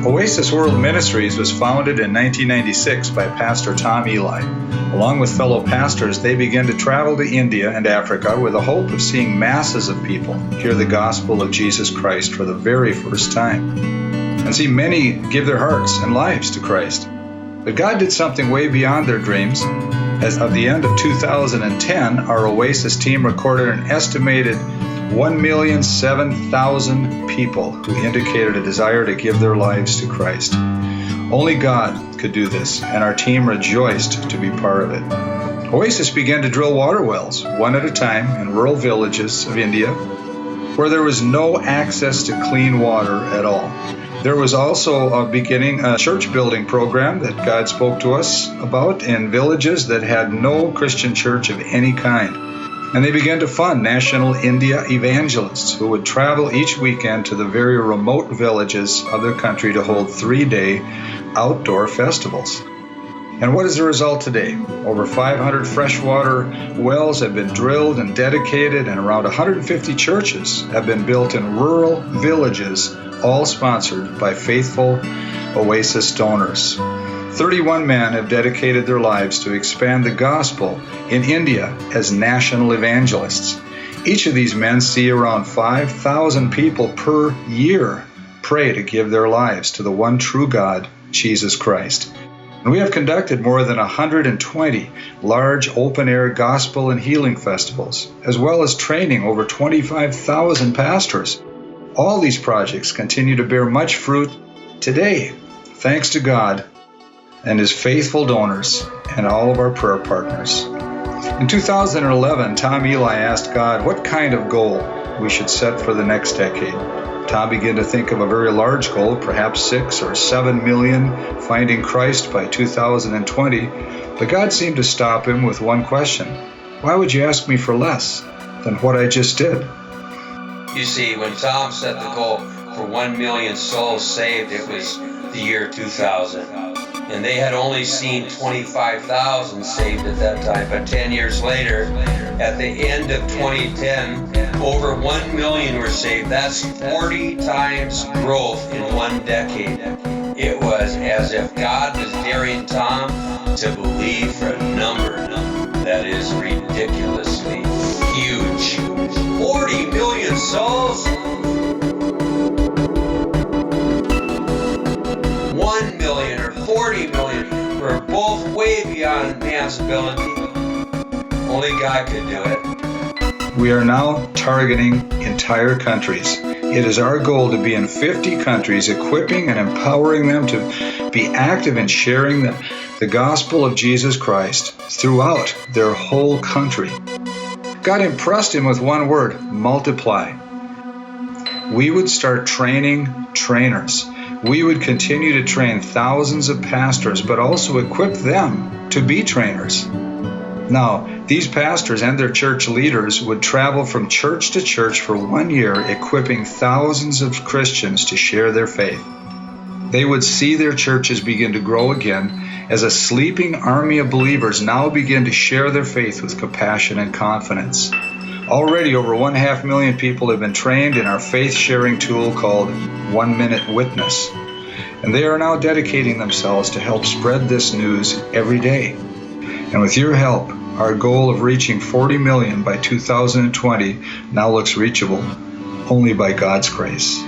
Oasis World Ministries was founded in 1996 by Pastor Tom Eli. Along with fellow pastors, they began to travel to India and Africa with the hope of seeing masses of people hear the gospel of Jesus Christ for the very first time, and see many give their hearts and lives to Christ. But God did something way beyond their dreams. As of the end of 2010, our Oasis team recorded an estimated 1,007,000 people who indicated a desire to give their lives to Christ. Only God could do this, and our team rejoiced to be part of it. Oasis began to drill water wells, one at a time, in rural villages of India, where there was no access to clean water at all. There was also beginning a church building program that God spoke to us about in villages that had no Christian church of any kind. And they began to fund National India evangelists who would travel each weekend to the very remote villages of their country to hold 3-day outdoor festivals. And what is the result today? Over 500 freshwater wells have been drilled and dedicated, and around 150 churches have been built in rural villages, all sponsored by faithful Oasis donors. 31 men have dedicated their lives to expand the gospel in India as national evangelists. Each of these men see around 5,000 people per year pray to give their lives to the one true God, Jesus Christ. And we have conducted more than 120 large open-air gospel and healing festivals, as well as training over 25,000 pastors. All these projects continue to bear much fruit today, thanks to God and His faithful donors and all of our prayer partners. In 2011, Tom Eli asked God what kind of goal we should set for the next decade. Tom began to think of a very large goal, perhaps 6 or 7 million finding Christ by 2020, but God seemed to stop him with one question. Why would you ask me for less than what I just did? You see, when Tom set the goal for 1 million souls saved, it was the year 2000. And they had only seen 25,000 saved at that time. But 10 years later, at the end of 2010, over 1 million were saved. That's 40 times growth in one decade. It was as if God was daring Tom to believe for a number that is ridiculously huge. 40 million souls? 1 million or 40 million were both way beyond man's ability. Only God could do it. We are now targeting entire countries. It is our goal to be in 50 countries, equipping and empowering them to be active in sharing the gospel of Jesus Christ throughout their whole country. God impressed him with one word: multiply. We would start training trainers. We would continue to train thousands of pastors, but also equip them to be trainers. Now, these pastors and their church leaders would travel from church to church for 1 year, equipping thousands of Christians to share their faith. They would see their churches begin to grow again as a sleeping army of believers now begin to share their faith with compassion and confidence. Already over 1.5 million people have been trained in our faith-sharing tool called 1 Minute Witness. And they are now dedicating themselves to help spread this news every day. And with your help, our goal of reaching 40 million by 2020 now looks reachable only by God's grace.